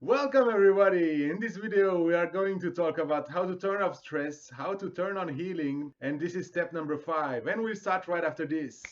Welcome everybody! In this video we are going to talk about how to turn off stress, how to turn on healing, and this is step number 5, and we'll start right after this.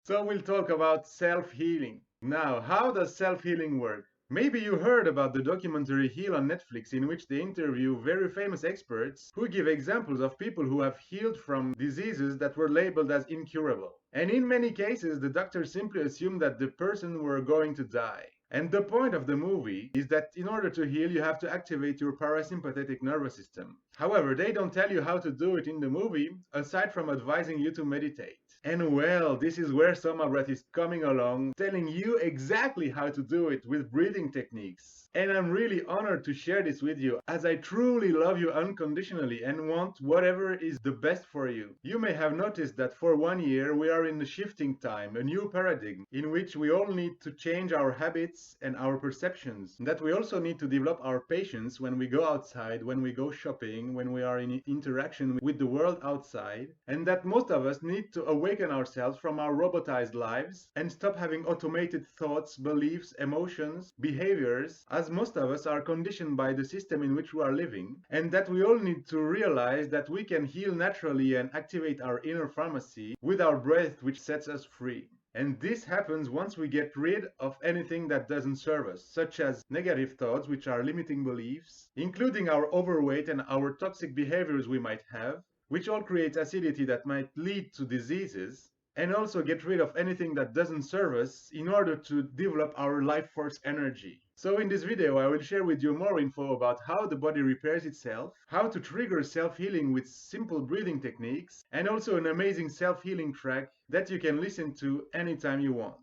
So we'll talk about self-healing. Now, how does self-healing work? Maybe you heard about the documentary Heal on Netflix, in which they interview very famous experts who give examples of people who have healed from diseases that were labeled as incurable. And in many cases, the doctors simply assumed that the person were going to die. And the point of the movie is that in order to heal, you have to activate your parasympathetic nervous system. However, they don't tell you how to do it in the movie, aside from advising you to meditate. And well, this is where SOMA Breath is coming along, telling you exactly how to do it with breathing techniques. And I'm really honored to share this with you, as I truly love you unconditionally and want whatever is the best for you. You may have noticed that for 1 year we are in a shifting time, a new paradigm, in which we all need to change our habits and our perceptions. And that we also need to develop our patience when we go outside, when we go shopping, when we are in interaction with the world outside. And that most of us need to awaken ourselves from our robotized lives and stop having automated thoughts, beliefs, emotions, behaviors, as most of us are conditioned by the system in which we are living, and that we all need to realize that we can heal naturally and activate our inner pharmacy with our breath, which sets us free. And this happens once we get rid of anything that doesn't serve us, such as negative thoughts, which are limiting beliefs, including our overweight and our toxic behaviors we might have, which all creates acidity that might lead to diseases, and also get rid of anything that doesn't serve us in order to develop our life force energy. So in this video I will share with you more info about how the body repairs itself, how to trigger self-healing with simple breathing techniques, and also an amazing self-healing track that you can listen to anytime you want.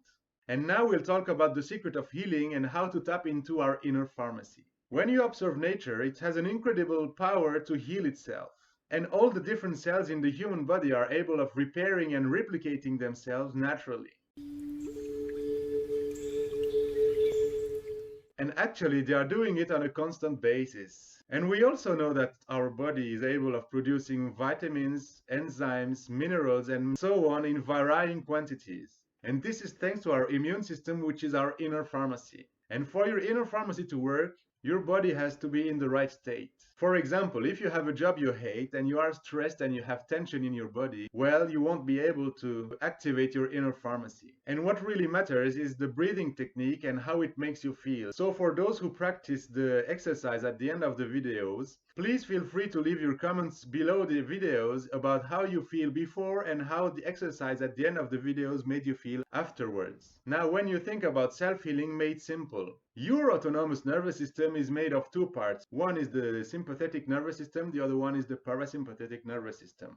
And now we'll talk about the secret of healing and how to tap into our inner pharmacy. When you observe nature, it has an incredible power to heal itself. And all the different cells in the human body are able of repairing and replicating themselves naturally. And actually, they are doing it on a constant basis. And we also know that our body is able of producing vitamins, enzymes, minerals, and so on in varying quantities. And this is thanks to our immune system, which is our inner pharmacy. And for your inner pharmacy to work, your body has to be in the right state. For example, if you have a job you hate and you are stressed and you have tension in your body, well, you won't be able to activate your inner pharmacy. And what really matters is the breathing technique and how it makes you feel. So for those who practice the exercise at the end of the videos, please feel free to leave your comments below the videos about how you feel before and how the exercise at the end of the videos made you feel afterwards. Now, when you think about self-healing made simple, your autonomous nervous system is made of two parts. One is the sympathetic nervous system, the other one is the parasympathetic nervous system.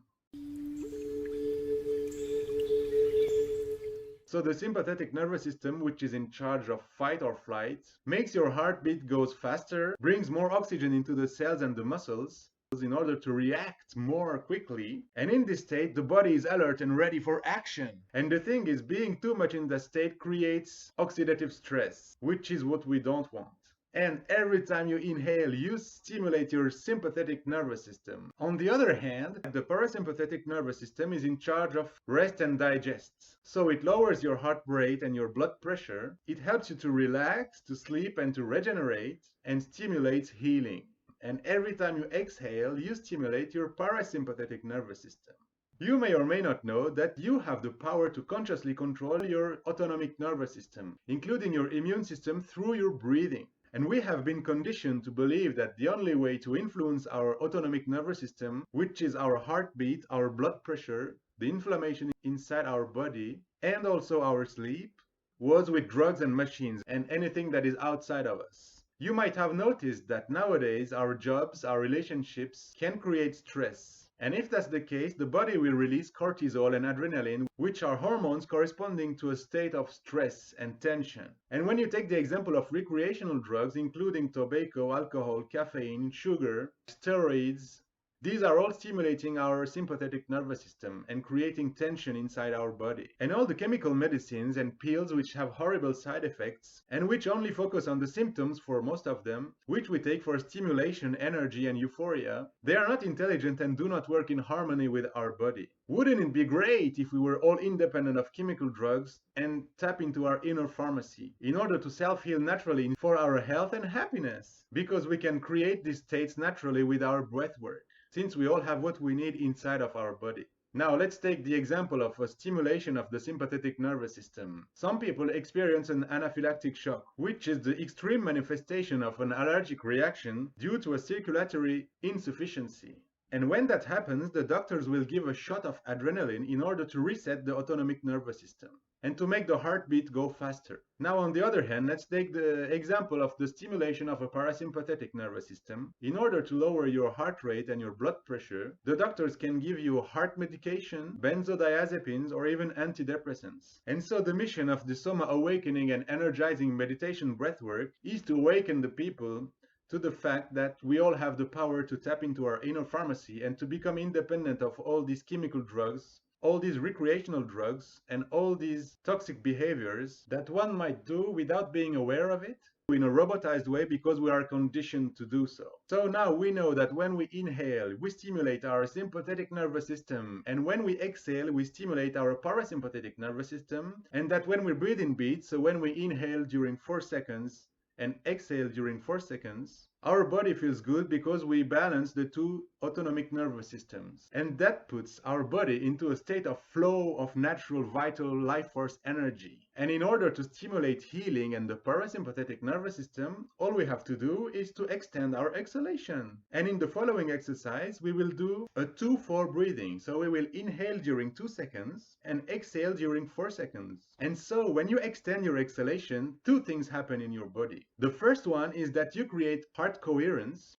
So the sympathetic nervous system, which is in charge of fight or flight, makes your heartbeat goes faster, brings more oxygen into the cells and the muscles in order to react more quickly. And in this state, the body is alert and ready for action. And the thing is, being too much in that state creates oxidative stress, which is what we don't want. And every time you inhale, you stimulate your sympathetic nervous system. On the other hand, the parasympathetic nervous system is in charge of rest and digest. So it lowers your heart rate and your blood pressure. It helps you to relax, to sleep, and to regenerate, and stimulates healing. And every time you exhale, you stimulate your parasympathetic nervous system. You may or may not know that you have the power to consciously control your autonomic nervous system, including your immune system, through your breathing. And we have been conditioned to believe that the only way to influence our autonomic nervous system, which is our heartbeat, our blood pressure, the inflammation inside our body, and also our sleep, was with drugs and machines and anything that is outside of us. You might have noticed that nowadays our jobs, our relationships can create stress. And if that's the case, the body will release cortisol and adrenaline, which are hormones corresponding to a state of stress and tension. And when you take the example of recreational drugs, including tobacco, alcohol, caffeine, sugar, steroids, These are all stimulating our sympathetic nervous system and creating tension inside our body. And all the chemical medicines and pills which have horrible side effects and which only focus on the symptoms for most of them, which we take for stimulation, energy, and euphoria, they are not intelligent and do not work in harmony with our body. Wouldn't it be great if we were all independent of chemical drugs and tap into our inner pharmacy in order to self-heal naturally for our health and happiness? Because we can create these states naturally with our breath work, since we all have what we need inside of our body. Now let's take the example of a stimulation of the sympathetic nervous system. Some people experience an anaphylactic shock, which is the extreme manifestation of an allergic reaction due to a circulatory insufficiency. And when that happens, the doctors will give a shot of adrenaline in order to reset the autonomic nervous system and to make the heartbeat go faster. Now, on the other hand, let's take the example of the stimulation of a parasympathetic nervous system. In order to lower your heart rate and your blood pressure, the doctors can give you heart medication, benzodiazepines, or even antidepressants. And so the mission of the SOMA Awakening and Energizing Meditation Breathwork is to awaken the people to the fact that we all have the power to tap into our inner pharmacy and to become independent of all these chemical drugs, all these recreational drugs, and all these toxic behaviors that one might do without being aware of it in a robotized way because we are conditioned to do so. So now we know that when we inhale, we stimulate our sympathetic nervous system, and when we exhale, we stimulate our parasympathetic nervous system, and that when we breathe in beats, so when we inhale during 4 seconds, and exhale during 4 seconds, our body feels good because we balance the two autonomic nervous systems. And that puts our body into a state of flow of natural, vital, life force energy. And in order to stimulate healing and the parasympathetic nervous system, all we have to do is to extend our exhalation. And in the following exercise, we will do a 2-4 breathing. So we will inhale during 2 seconds and exhale during 4 seconds. And so when you extend your exhalation, 2 things happen in your body. The first one is that you create heart coherence,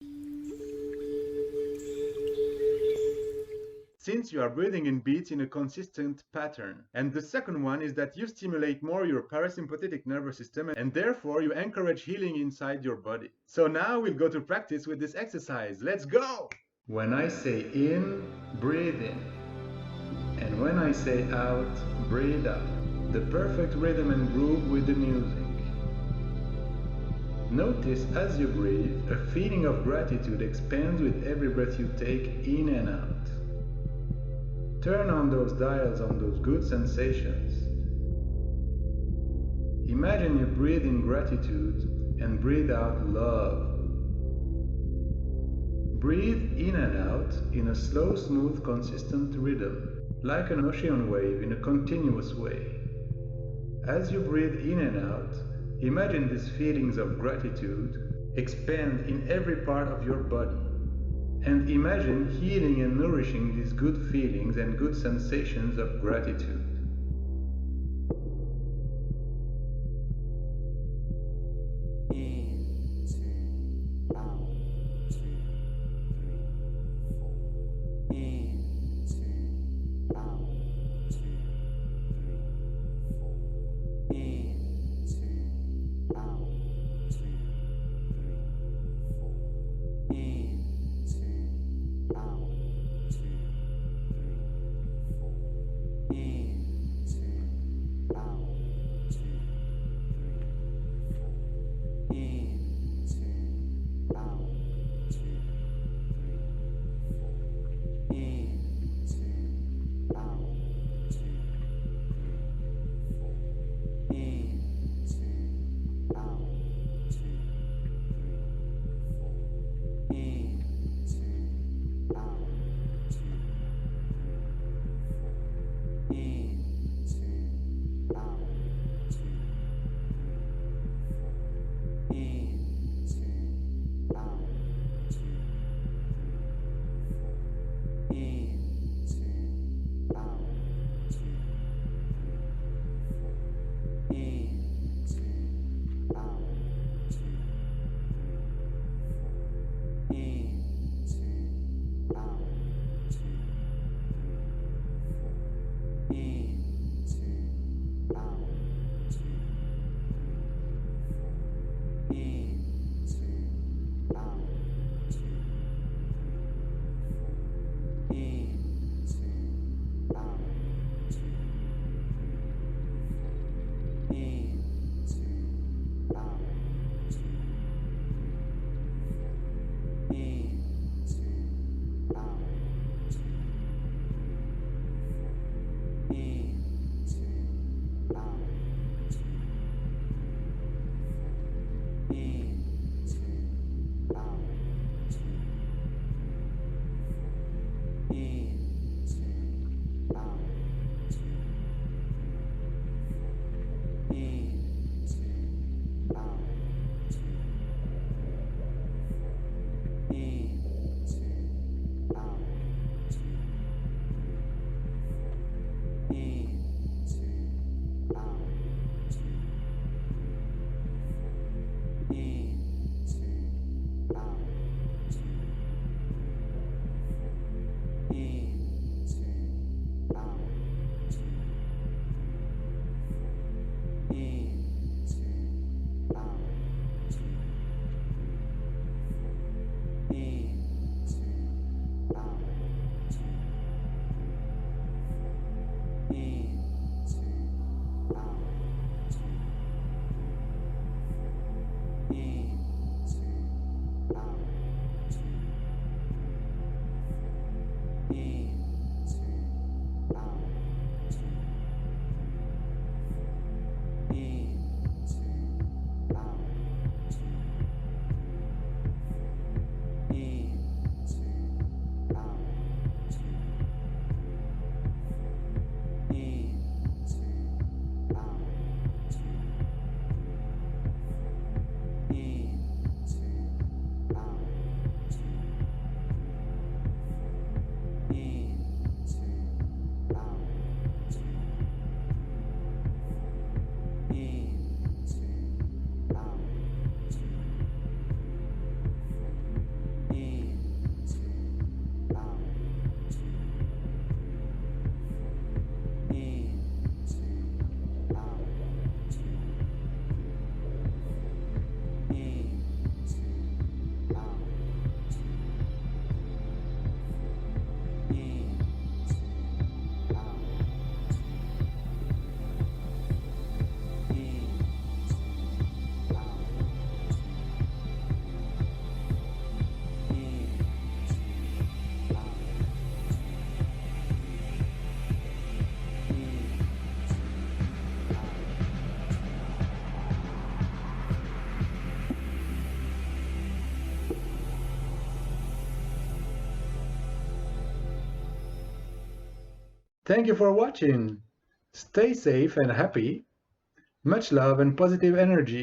since you are breathing in beats in a consistent pattern. And the second one is that you stimulate more your parasympathetic nervous system, and therefore you encourage healing inside your body. So now we'll go to practice with this exercise. Let's go! When I say in, breathe in. And when I say out, breathe out. The perfect rhythm and groove with the music. Notice as you breathe, a feeling of gratitude expands with every breath you take in and out. Turn on those dials on those good sensations. Imagine you breathe in gratitude and breathe out love. Breathe in and out in a slow, smooth, consistent rhythm, like an ocean wave in a continuous way. As you breathe in and out, imagine these feelings of gratitude expand in every part of your body. And imagine healing and nourishing these good feelings and good sensations of gratitude. In, 2, out, 2, 3, 4. In, 2, out, 2, 3, 4. In, 2, out, 2, 3, 4. In, 2, out, 2, 3, 4. In, 2, out, 2, 3, 4. In, 2, out, 2, 3, 4. In, 2, out, 2, 3, 4. In, 2, out, 2, 3, 4. In, 2, out, 2, 3, 4. In, 2, out, 2, 3, 4. In, 2, out, 2, 3, 4. In, 2, out, 2, 3, 4. In, 2, out, 2, 3, 4. In, 2, out, 2, 3, 4. In, 2, out, 2, 3, 4. In, 2, out, 2, 3, 4. Thank you for watching. Stay safe and happy. Much love and positive energy.